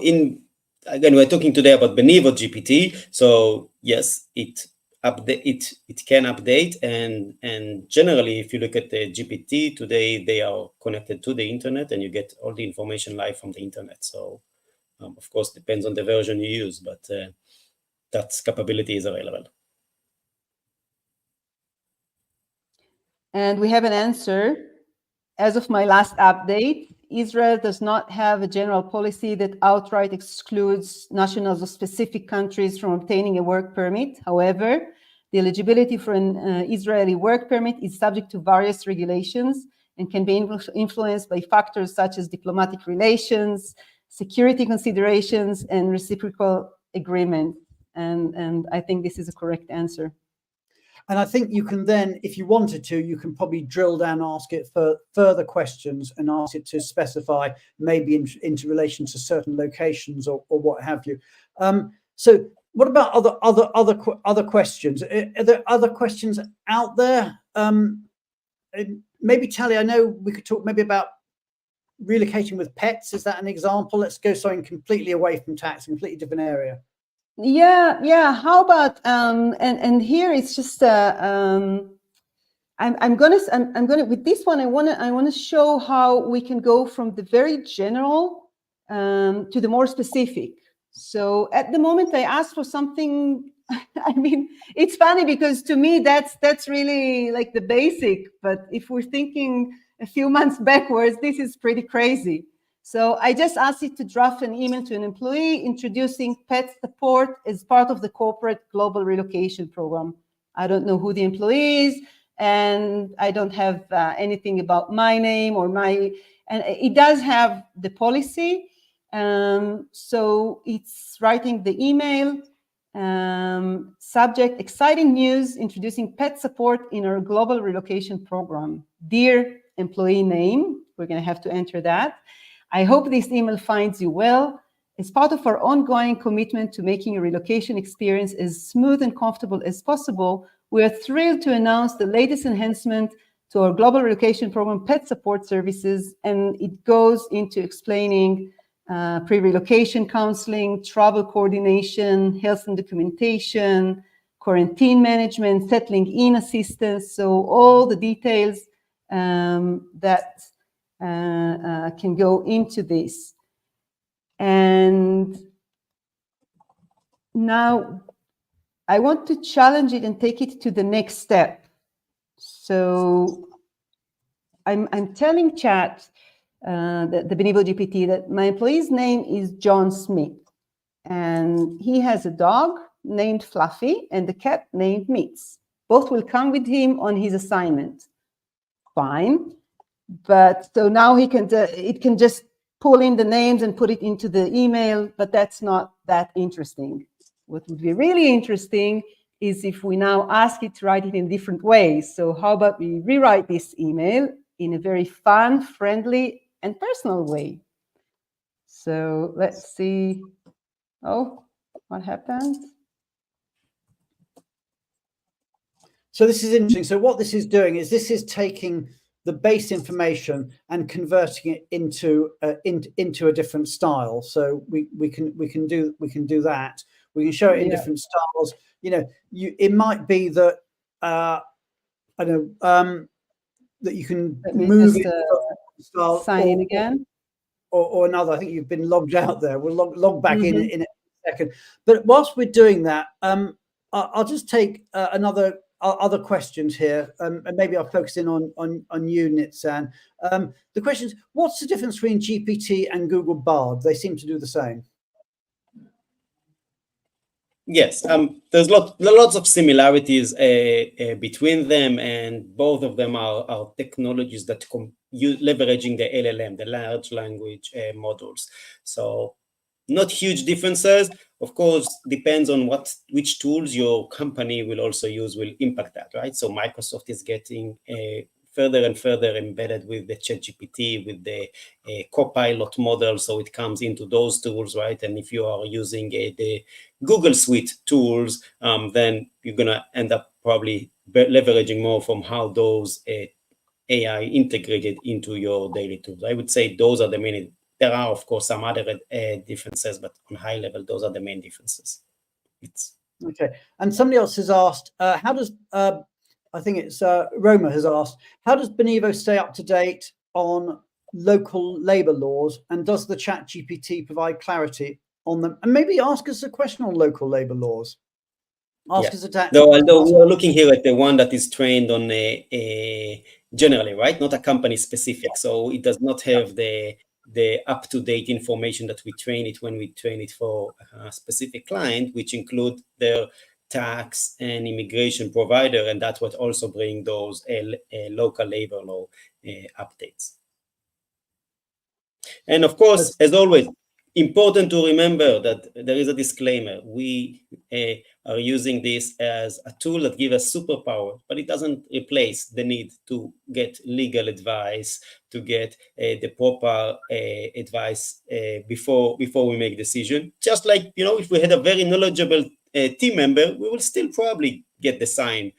again, we're talking today about BenivoGPT. So yes, it can update, and generally, if you look at the GPT today, they are connected to the internet, and you get all the information live from the internet. So of course, depends on the version you use, but that capability is available. And we have an answer. As of my last update, Israel does not have a general policy that outright excludes nationals of specific countries from obtaining a work permit. However, the eligibility for an Israeli work permit is subject to various regulations and can be influenced by factors such as diplomatic relations, security considerations, and reciprocal agreement. And I think this is a correct answer. And I think you can then, if you wanted to, you can probably drill down, ask it for further questions and ask it to specify maybe into relation to certain locations or what have you. So what about other questions? Are there other questions out there? Maybe Taly, I know we could talk maybe about relocating with pets. Is that an example? Let's go something completely away from tax, a completely different area. Yeah. How about and here it's just I'm gonna with this one I wanna show how we can go from the very general to the more specific. So at the moment I asked for something. I mean, it's funny because to me that's really like the basic. But if we're thinking a few months backwards, this is pretty crazy. So I just asked it to draft an email to an employee introducing pet support as part of the corporate global relocation program. I don't know who the employee is, and I don't have anything about my name or and it does have the policy. So it's writing the email, subject, exciting news, introducing pet support in our global relocation program. Dear employee name, we're going to have to enter that. I hope this email finds you well. As part of our ongoing commitment to making a relocation experience as smooth and comfortable as possible, we are thrilled to announce the latest enhancement to our global relocation program pet support services, and it goes into explaining pre-relocation counseling, travel coordination, health and documentation, quarantine management, settling in assistance. So all the details that can go into this. And now I want to challenge it and take it to the next step. So I'm telling Chat, the BenivoGPT, that my employee's name is John Smith, and he has a dog named Fluffy and a cat named Mitz. Both will come with him on his assignment. Fine. But so now it can just pull in the names and put it into the email, but that's not that interesting. What would be really interesting is if we now ask it to write it in different ways. So how about we rewrite this email in a very fun, friendly, and personal way? So let's see. Oh, what happened? So this is interesting. So what this is doing is this is taking the base information and converting it into a different style. So we can do that. We can show it in different styles. You know, it might be that I know that you can move it style sign in again or another. I think you've been logged out there. We'll log back in a second. But whilst we're doing that, I'll just take other questions here, and maybe I'll focus in on you, Nitzan. The question is, what's the difference between GPT and Google Bard? They seem to do the same. Yes, there's lots of similarities between them, and both of them are technologies that leveraging the LLM, the large language models. So not huge differences. Of course, depends on which tools your company will also use will impact that, right? So Microsoft is getting further and further embedded with the ChatGPT, with the Copilot model, so it comes into those tools, right? And if you are using the Google Suite tools, then you're gonna end up probably leveraging more from how those AI integrated into your daily tools. I would say those are the main. There are, of course, some other differences, but on high level, those are the main differences. Okay. And somebody else has asked, how does, I think it's Roma has asked, how does Benivo stay up to date on local labor laws? And does the ChatGPT provide clarity on them? And maybe ask us a question on local labor laws. Ask us a although we are looking here at the one that is trained on generally, right? Not a company specific. So it does not have the up-to-date information that we train it when we train it for a specific client, which include their tax and immigration provider, and that's what also bring those local labor law updates. And of course, as always, important to remember that there is a disclaimer. We are using this as a tool that gives us superpower, but it doesn't replace the need to get legal advice, to get the proper advice before we make decision. Just like, if we had a very knowledgeable team member, we will still probably get the sign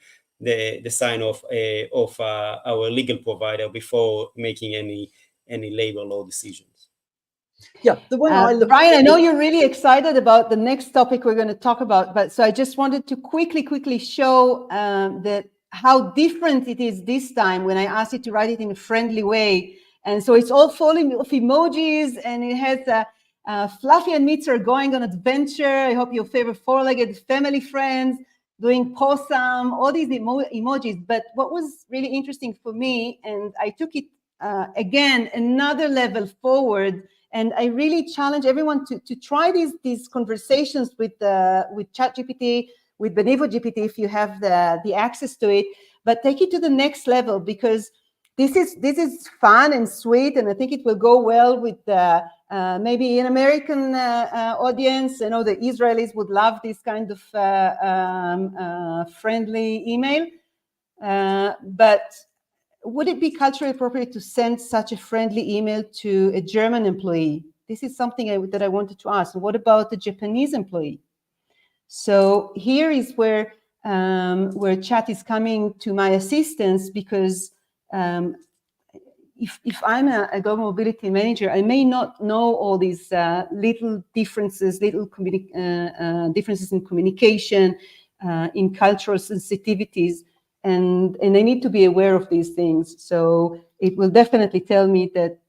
of our legal provider before making any labor law decisions. Yeah, the way I look, Brian, I know you're really excited about the next topic we're going to talk about, but so I just wanted to quickly show that how different it is this time when I asked it to write it in a friendly way. And so it's all full of emojis, and it has Fluffy and Mitz are going on adventure. I hope your favorite four-legged family friends doing possum, all these emojis. But what was really interesting for me, and I took it again another level forward. And I really challenge everyone to try these conversations with ChatGPT, with BenivoGPT, if you have the access to it. But take it to the next level, because this is fun and sweet, and I think it will go well with maybe an American audience. I know the Israelis would love this kind of friendly email, but would it be culturally appropriate to send such a friendly email to a German employee? This is something that I wanted to ask. What about the Japanese employee? So here is where chat is coming to my assistance, because if I'm a global mobility manager, I may not know all these little differences, differences in communication, in cultural sensitivities. And I need to be aware of these things. So it will definitely tell me that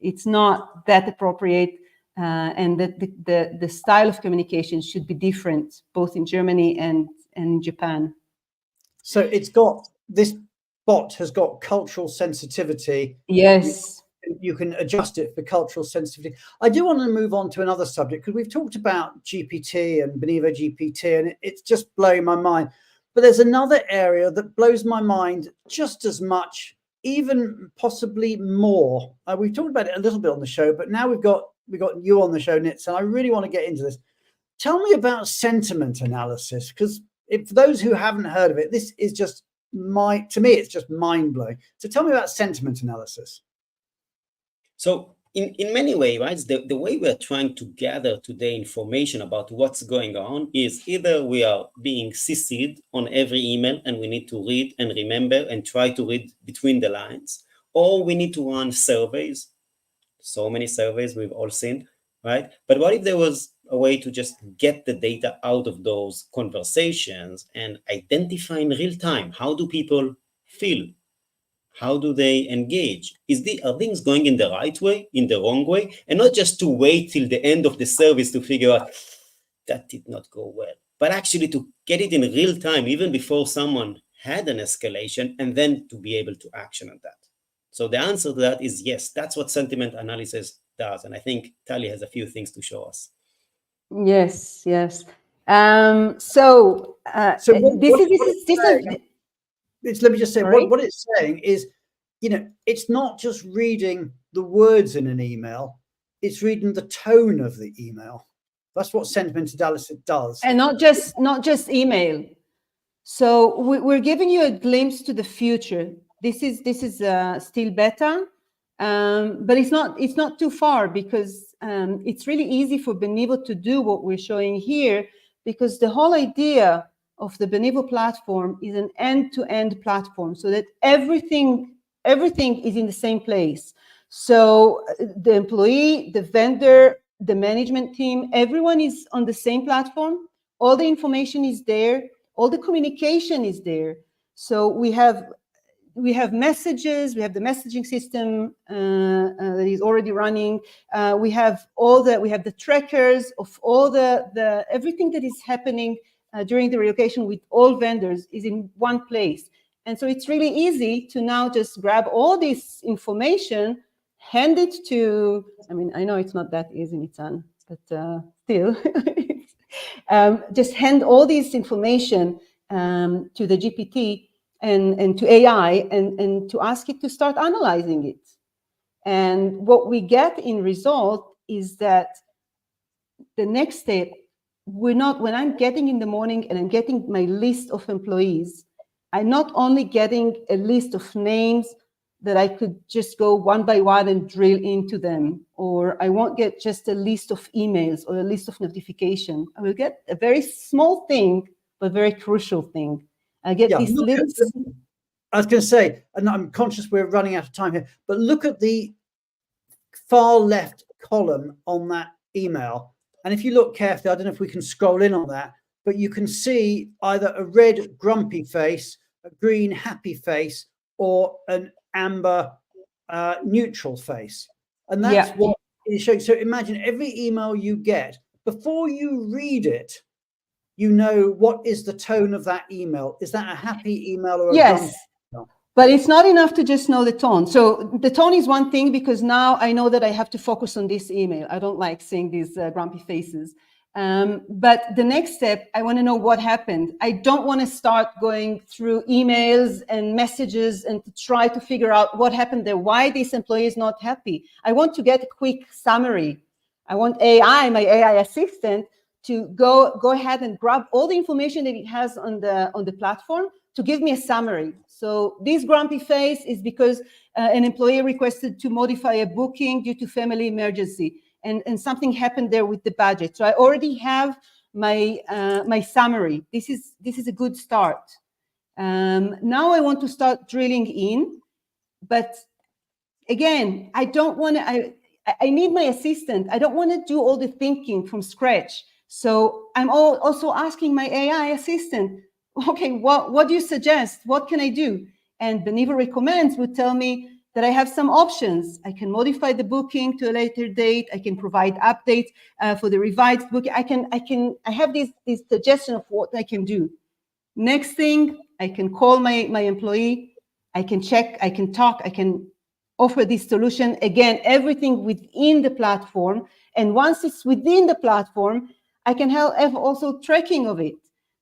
it's not that appropriate, and that the style of communication should be different, both in Germany and in Japan. So this bot has got cultural sensitivity. Yes. You can adjust it for cultural sensitivity. I do want to move on to another subject, because we've talked about GPT and BenivoGPT, and it's just blowing my mind. But there's another area that blows my mind just as much, even possibly more. We've talked about it a little bit on the show, but now we've got you on the show, Nitzan, and I really want to get into this. Tell me about sentiment analysis, because for those who haven't heard of it, this is just to me, it's just mind-blowing. So tell me about sentiment analysis. So in many ways, right, the way we are trying to gather today information about what's going on is either we are being CC'd on every email and we need to read and remember and try to read between the lines, or we need to run surveys. So many surveys we've all seen, right? But what if there was a way to just get the data out of those conversations and identify in real time, how do people feel? How do they engage? Are things going in the right way, in the wrong way? And not just to wait till the end of the service to figure out that did not go well, but actually to get it in real time, even before someone had an escalation, and then to be able to action on that. So the answer to that is yes, that's what sentiment analysis does. And I think Taly has a few things to show us. Yes. Let me just say, what it's saying is, it's not just reading the words in an email. it's reading the tone of the email. That's what sentiment analysis does. And not just email. So we're giving you a glimpse to the future. This is still beta, but it's not too far, because it's really easy for Benivo to do what we're showing here, because the whole idea of the Benivo platform is an end-to-end platform, so that everything is in the same place. So the employee, the vendor, the management team, everyone is on the same platform. All the information is there. All the communication is there. So we have messages. We have the messaging system that is already running. We have the trackers of all the everything that is happening during the relocation with all vendors is in one place. And so it's really easy to now just grab all this information, hand it to, I mean, I know it's not that easy, Nitzan, but still, just hand all this information to the GPT and to AI and to ask it to start analyzing it. And what we get in result is that the next step, when I'm getting in the morning and I'm getting my list of employees, I'm not only getting a list of names that I could just go one by one and drill into them, or I won't get just a list of emails or a list of notification. I will get a very small thing, but very crucial thing. I get these little... I was going to say, and I'm conscious we're running out of time here, but look at the far left column on that email. And if you look carefully, I don't know if we can scroll in on that, but you can see either a red grumpy face, a green happy face, or an amber neutral face. And that's what it shows. So imagine every email you get, before you read it, you know what is the tone of that email. Is that a happy email or a grumpy email? But it's not enough to just know the tone. So the tone is one thing, because now I know that I have to focus on this email. I don't like seeing these grumpy faces. But the next step, I want to know what happened. I don't want to start going through emails and messages and to try to figure out what happened there, why this employee is not happy. I want to get a quick summary. I want AI, my AI assistant, to go ahead and grab all the information that it has on the platform to give me a summary. So this grumpy face is because an employee requested to modify a booking due to family emergency, and something happened there with the budget. So I already have my my summary. This is a good start. Now I want to start drilling in, but again, I don't want to. I need my assistant. I don't want to do all the thinking from scratch. So I'm also asking my AI assistant, okay, what do you suggest? What can I do? And Benivo Recommends would tell me that I have some options. I can modify the booking to a later date. I can provide updates for the revised booking. I have this suggestion of what I can do. Next thing, I can call my employee. I can check, I can talk, I can offer this solution. Again, everything within the platform. And once it's within the platform, I can have also tracking of it.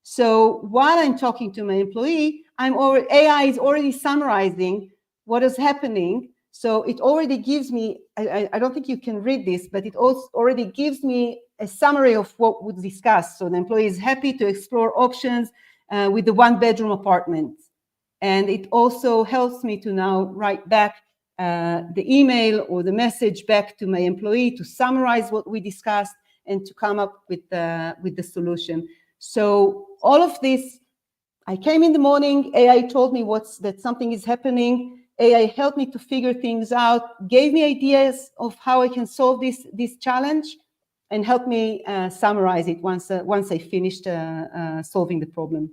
So while I'm talking to my employee, AI is already summarizing what is happening. So it already gives me, I don't think you can read this, but it also already gives me a summary of what we discussed. So the employee is happy to explore options with the one-bedroom apartment. And it also helps me to now write back the email or the message back to my employee to summarize what we discussed and to come up with the solution. So all of this, I came in the morning, AI told me that something is happening. AI helped me to figure things out, gave me ideas of how I can solve this challenge, and helped me summarize it once I finished solving the problem.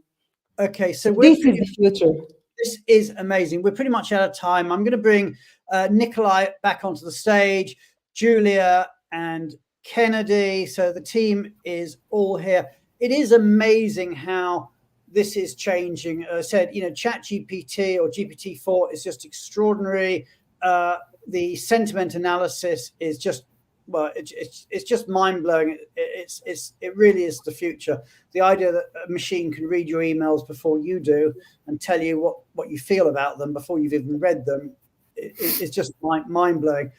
Okay, so this is the future. This is amazing. We're pretty much out of time. I'm going to bring Nikolai back onto the stage, Julia and Kennedy. So the team is all here. It is amazing how this is changing. I said, ChatGPT or GPT-4 is just extraordinary. The sentiment analysis is just, well, it's just mind blowing. It really is the future. The idea that a machine can read your emails before you do and tell you what you feel about them before you've even read them is just mind blowing.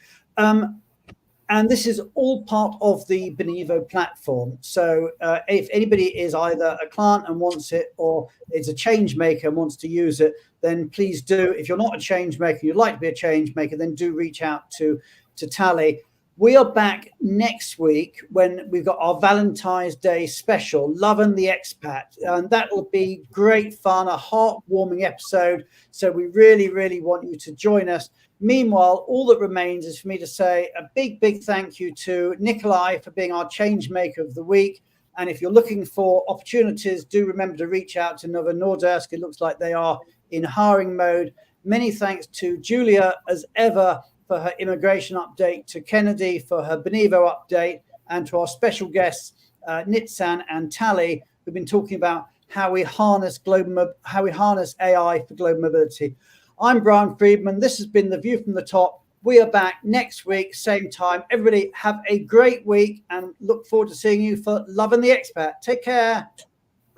And this is all part of the Benivo platform. So if anybody is either a client and wants it, or is a change maker and wants to use it, then please do. If you're not a change maker, you'd like to be a change maker, then do reach out to Taly. We are back next week when we've got our Valentine's Day special, Loving the Expat. And that will be great fun, a heartwarming episode. So we really, really want you to join us. Meanwhile, all that remains is for me to say a big, big thank you to Nikolai for being our change maker of the week. And if you're looking for opportunities, do remember to reach out to Novo Nordisk. It looks like they are in hiring mode. Many thanks to Julia, as ever, for her immigration update, to Kennedy for her Benivo update, and to our special guests, Nitzan and Taly, who've been talking about how we harness AI for global mobility. I'm Brian Friedman. This has been The View from the Top. We are back next week, same time. Everybody have a great week and look forward to seeing you for Loving the Expat. Take care.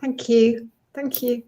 Thank you. Thank you.